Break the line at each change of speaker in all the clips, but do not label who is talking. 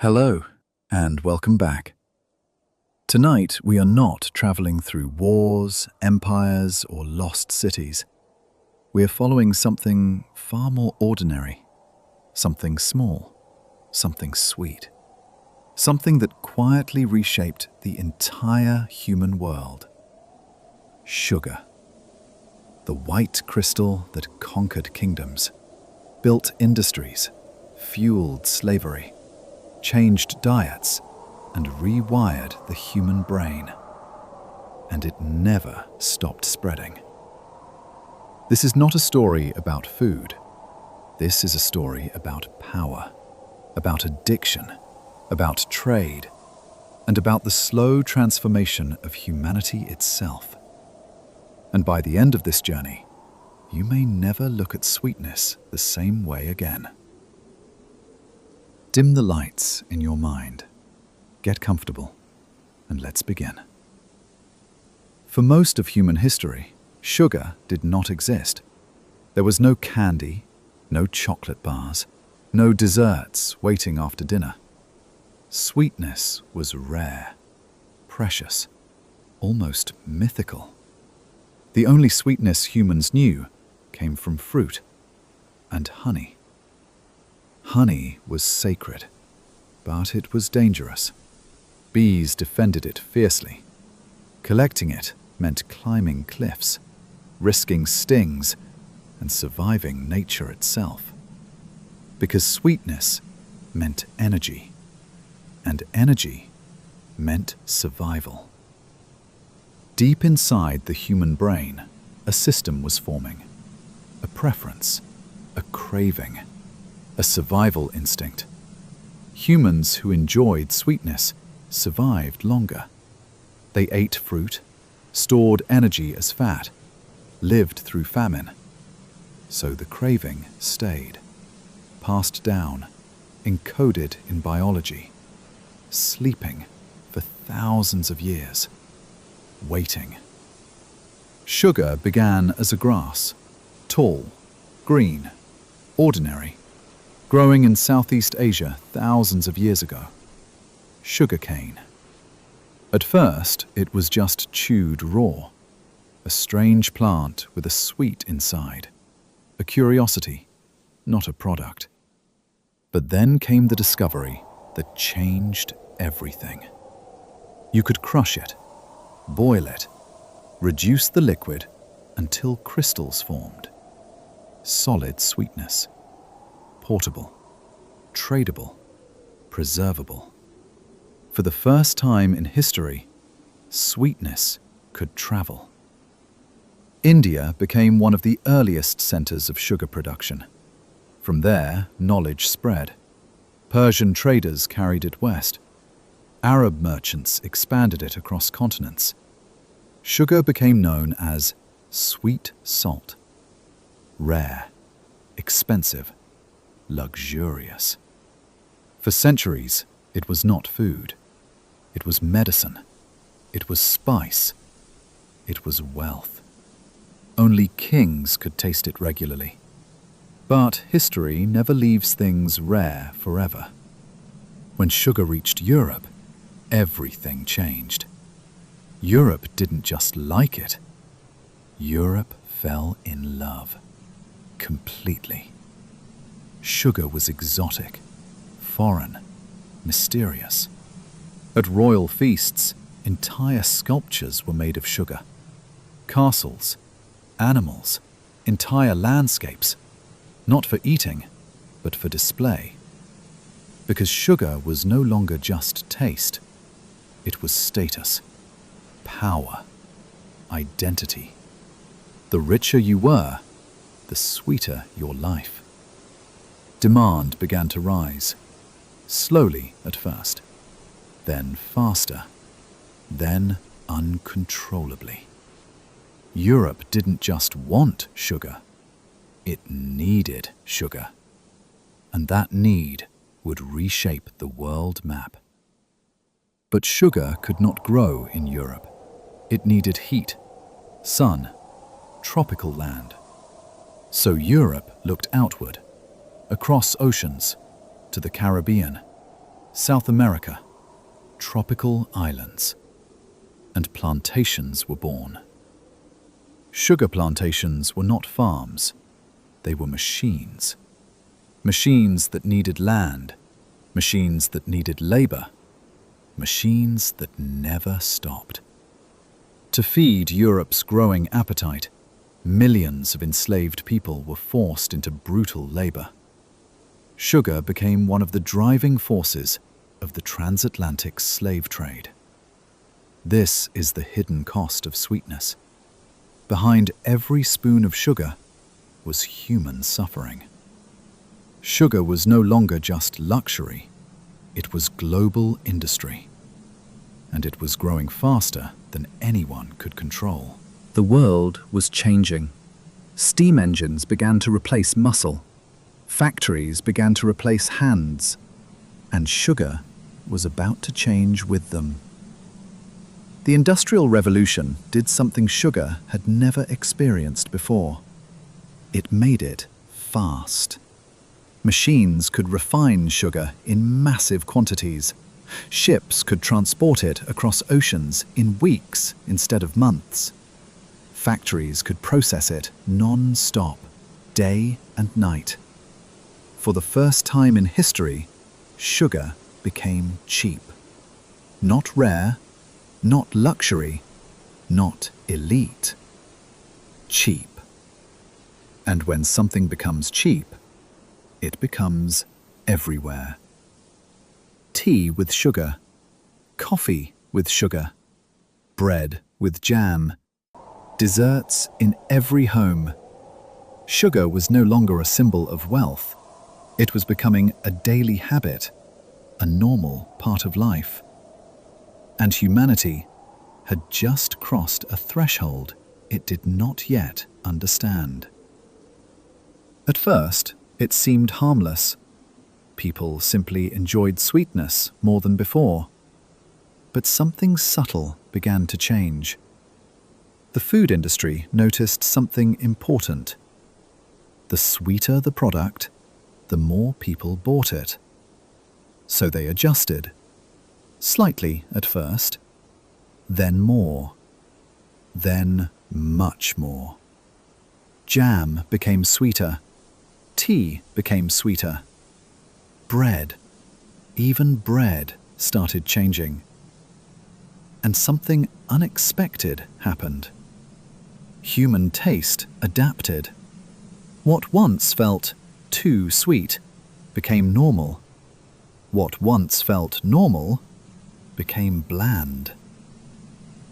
Hello, and welcome back. Tonight, we are not traveling through wars, empires, or lost cities. We are following something far more ordinary, something small, something sweet, something that quietly reshaped the entire human world. Sugar. The white crystal that conquered kingdoms, built industries, fueled slavery, changed diets, and rewired the human brain. And it never stopped spreading. This is not a story about food. This is a story about power, about addiction, about trade, and about the slow transformation of humanity itself. And by the end of this journey, you may never look at sweetness the same way again. Dim the lights in your mind, get comfortable, and let's begin. For most of human history, sugar did not exist. There was no candy, no chocolate bars, no desserts waiting after dinner. Sweetness was rare, precious, almost mythical. The only sweetness humans knew came from fruit and honey. Honey was sacred, but it was dangerous. Bees defended it fiercely. Collecting it meant climbing cliffs, risking stings, and surviving nature itself. Because sweetness meant energy, and energy meant survival. Deep inside the human brain, a system was forming, a preference, a craving, a survival instinct. Humans who enjoyed sweetness survived longer. They ate fruit, stored energy as fat, lived through famine. So the craving stayed, passed down, encoded in biology, sleeping for thousands of years, waiting. Sugar began as a grass, tall, green, ordinary, growing in Southeast Asia thousands of years ago. Sugarcane. At first, it was just chewed raw, a strange plant with a sweet inside, a curiosity, not a product. But then came the discovery that changed everything. You could crush it, boil it, reduce the liquid until crystals formed. Solid sweetness. Portable, tradable, preservable. For the first time in history, sweetness could travel. India became one of the earliest centers of sugar production. From there, knowledge spread. Persian traders carried it west. Arab merchants expanded it across continents. Sugar became known as sweet salt. Rare, expensive, luxurious. For centuries, it was not food. It was medicine. It was spice. It was wealth. Only kings could taste it regularly. But history never leaves things rare forever. When sugar reached Europe, everything changed. Europe didn't just like it. Europe fell in love. Completely. Sugar was exotic, foreign, mysterious. At royal feasts, entire sculptures were made of sugar. Castles, animals, entire landscapes, not for eating, but for display. Because sugar was no longer just taste, it was status, power, identity. The richer you were, the sweeter your life. Demand began to rise, slowly at first, then faster, then uncontrollably. Europe didn't just want sugar, it needed sugar. And that need would reshape the world map. But sugar could not grow in Europe. It needed heat, sun, tropical land. So Europe looked outward, across oceans, to the Caribbean. South America, tropical islands, and plantations were born. Sugar plantations were not farms, they were machines. Machines that needed land, machines that needed labor, machines that never stopped. To feed Europe's growing appetite, millions of enslaved people were forced into brutal labor. Sugar became one of the driving forces of the transatlantic slave trade. This is the hidden cost of sweetness. Behind every spoon of sugar was human suffering. Sugar was no longer just luxury, it was global industry. And it was growing faster than anyone could control. The world was changing. Steam engines began to replace muscle. Factories began to replace hands. And sugar was about to change with them. The Industrial Revolution did something sugar had never experienced before. It made it fast. Machines could refine sugar in massive quantities. Ships could transport it across oceans in weeks instead of months. Factories could process it non-stop, day and night. For the first time in history, sugar became cheap. Not rare, not luxury, not elite. Cheap. And when something becomes cheap, it becomes everywhere. Tea with sugar, coffee with sugar, bread with jam, desserts in every home. Sugar was no longer a symbol of wealth. It was becoming a daily habit, a normal part of life. And humanity had just crossed a threshold it did not yet understand. At first, it seemed harmless. People simply enjoyed sweetness more than before. But something subtle began to change. The food industry noticed something important. The sweeter the product, the more people bought it. So they adjusted. Slightly at first, then more, then much more. Jam became sweeter. Tea became sweeter. Bread, even bread, started changing. And something unexpected happened. Human taste adapted. What once felt too sweet became normal. What once felt normal became bland.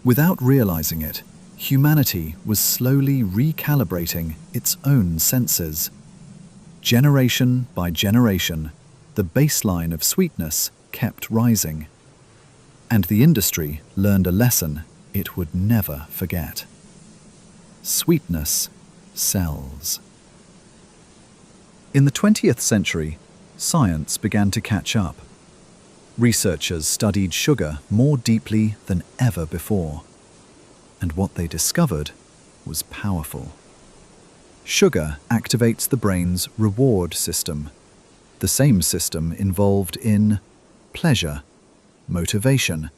Without realizing it, humanity was slowly recalibrating its own senses. Generation by generation, the baseline of sweetness kept rising. And the industry learned a lesson it would never forget. Sweetness sells. In the 20th century, science began to catch up. Researchers studied sugar more deeply than ever before. And what they discovered was powerful. Sugar activates the brain's reward system, the same system involved in pleasure, motivation,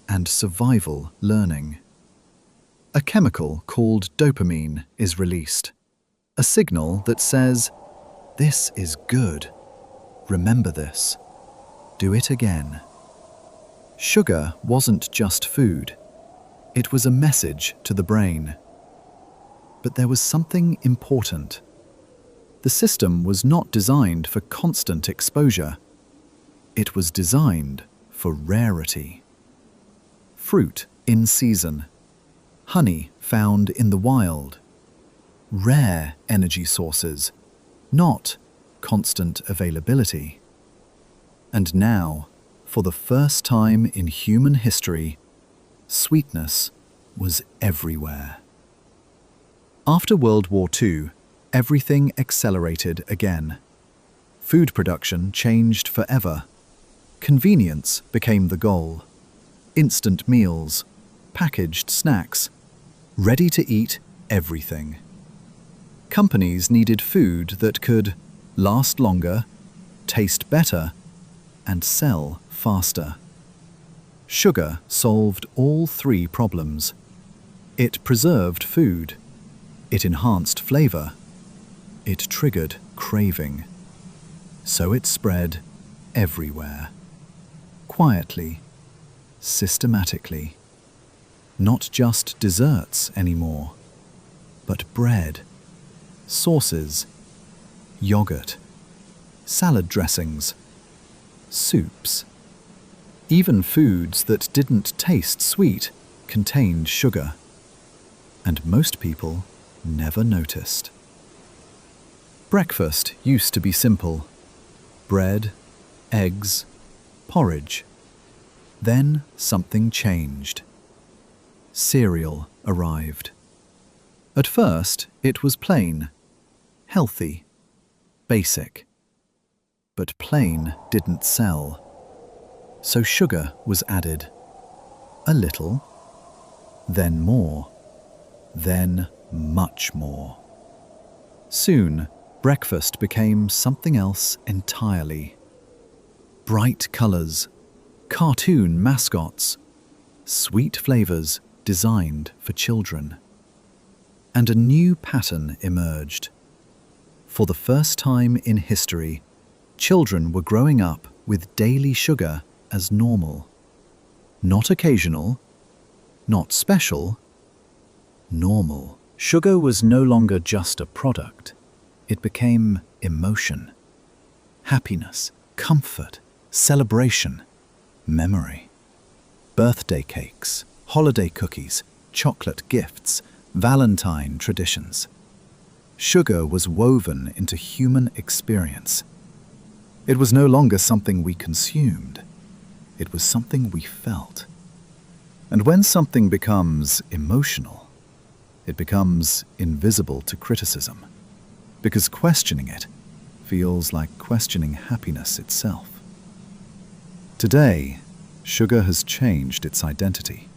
and survival learning. A chemical called dopamine is released, a signal that says, "This is good. Remember this. Do it again." Sugar wasn't just food. It was a message to the brain. But there was something important. The system was not designed for constant exposure. It was designed for rarity. Fruit in season, honey found in the wild, rare energy sources, not constant availability. And now, for the first time in human history, sweetness was everywhere. After World War II, everything accelerated again. Food production changed forever. Convenience became the goal. Instant meals, packaged snacks, ready-to-eat everything. Companies needed food that could last longer, taste better, and sell faster. Sugar solved all three problems. It preserved food. It enhanced flavor. It triggered craving. So it spread everywhere. Quietly, systematically. Not just desserts anymore, but bread, sauces, yogurt, salad dressings, soups. Even foods that didn't taste sweet contained sugar. And most people never noticed. Breakfast used to be simple. Bread, eggs, porridge. Then something changed. Cereal arrived. At first, it was plain, healthy, basic. But plain didn't sell. So sugar was added. A little, then more, then much more. Soon, breakfast became something else entirely. Bright colors, cartoon mascots, sweet flavors designed for children. And a new pattern emerged. For the first time in history, children were growing up with daily sugar as normal. Not occasional, not special, normal. Sugar was no longer just a product. It became emotion, happiness, comfort, celebration, memory. Birthday cakes, holiday cookies, chocolate gifts, Valentine traditions. Sugar was woven into human experience. It was no longer something we consumed. It was something we felt. And when something becomes emotional, it becomes invisible to criticism, because questioning it feels like questioning happiness itself. Today, sugar has changed its identity.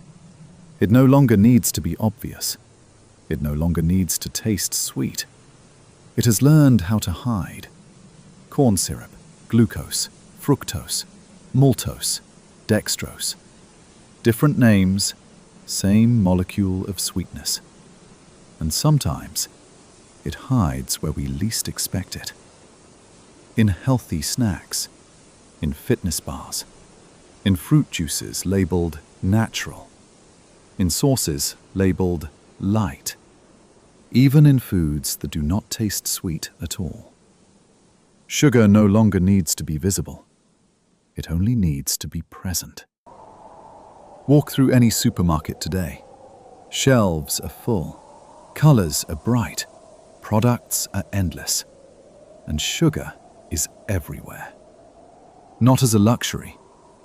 It no longer needs to be obvious. It no longer needs to taste sweet. It has learned how to hide. Corn syrup, glucose, fructose, maltose, dextrose. Different names, same molecule of sweetness. And sometimes, it hides where we least expect it. In healthy snacks, in fitness bars, in fruit juices labeled natural, in sauces labeled light, even in foods that do not taste sweet at all. Sugar no longer needs to be visible. It only needs to be present. Walk through any supermarket today. Shelves are full. Colors are bright. Products are endless. And sugar is everywhere. Not as a luxury,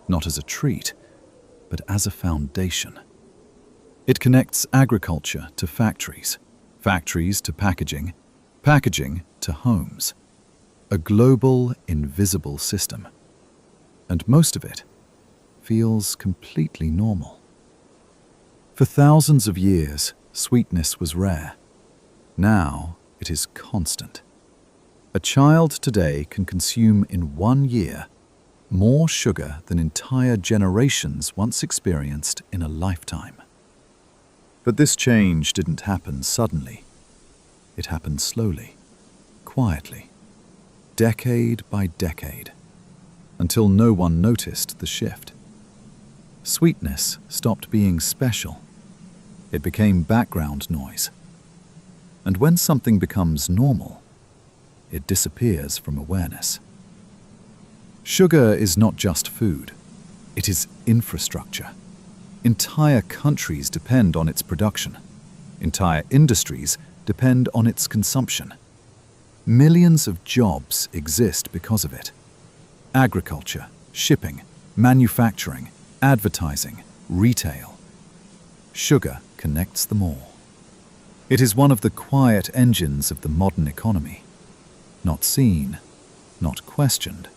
not as a treat, but as a foundation. It connects agriculture to factories, factories to packaging, packaging to homes. A global, invisible system. And most of it feels completely normal. For thousands of years, sweetness was rare. Now it is constant. A child today can consume in 1 year more sugar than entire generations once experienced in a lifetime. But this change didn't happen suddenly. It happened slowly, quietly, decade by decade, until no one noticed the shift. Sweetness stopped being special. It became background noise. And when something becomes normal, it disappears from awareness. Sugar is not just food. It is infrastructure. Entire countries depend on its production. Entire industries depend on its consumption. Millions of jobs exist because of it. Agriculture, shipping, manufacturing, advertising, retail. Sugar connects them all. It is one of the quiet engines of the modern economy. Not seen, not questioned,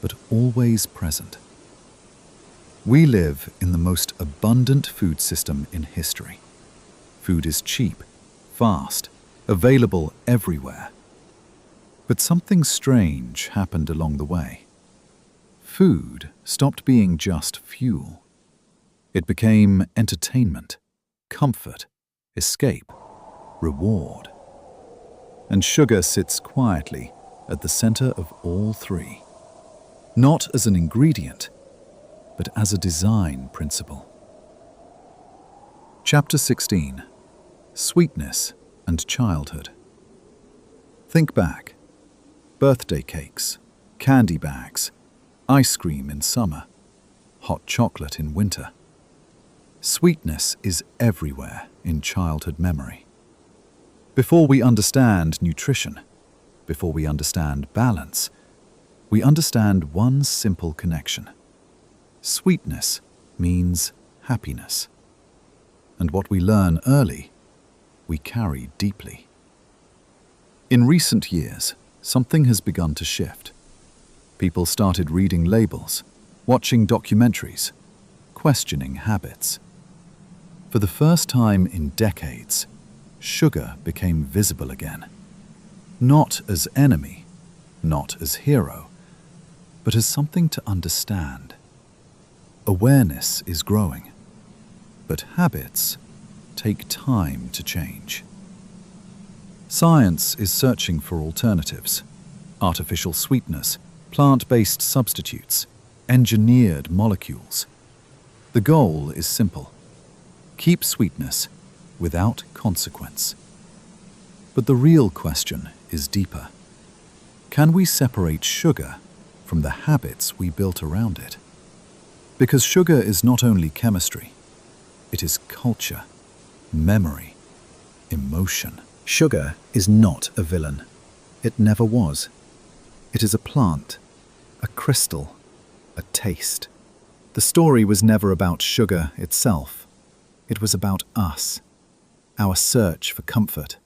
but always present. We live in the most abundant food system in history. Food is cheap, fast, available everywhere. But something strange happened along the way. Food stopped being just fuel. It became entertainment, comfort, escape, reward. And sugar sits quietly at the center of all three, not as an ingredient, but as a design principle. Chapter 16: Sweetness and Childhood. Think back. Birthday cakes, candy bags, ice cream in summer, hot chocolate in winter. Sweetness is everywhere in childhood memory. Before we understand nutrition, before we understand balance, we understand one simple connection. Sweetness means happiness. And what we learn early, we carry deeply. In recent years, something has begun to shift. People started reading labels, watching documentaries, questioning habits. For the first time in decades, sugar became visible again. Not as enemy, not as hero, but as something to understand. Awareness is growing, but habits take time to change. Science is searching for alternatives: artificial sweeteners, plant-based substitutes, engineered molecules. The goal is simple: keep sweetness without consequence. But the real question is deeper. Can we separate sugar from the habits we built around it? Because sugar is not only chemistry, it is culture, memory, emotion. Sugar is not a villain. It never was. It is a plant, a crystal, a taste. The story was never about sugar itself. It was about us, our search for comfort,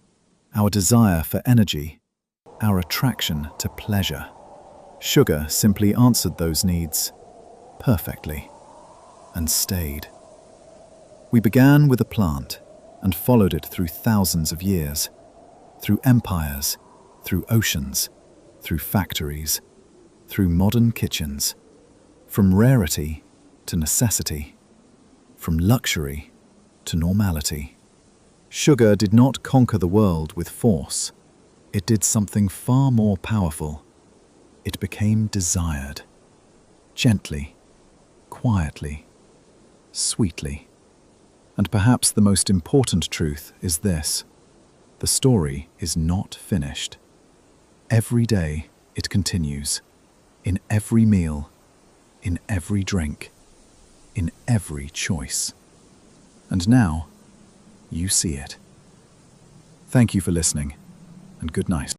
our desire for energy, our attraction to pleasure. Sugar simply answered those needs perfectly and stayed. We began with a plant and followed it through thousands of years, through empires, through oceans, through factories, through modern kitchens, from rarity to necessity, from luxury to normality. Sugar did not conquer the world with force. It did something far more powerful. It became desired, gently, quietly, sweetly. And perhaps the most important truth is this: the story is not finished. Every day it continues, in every meal, in every drink, in every choice. And now, you see it. Thank you for listening, and good night.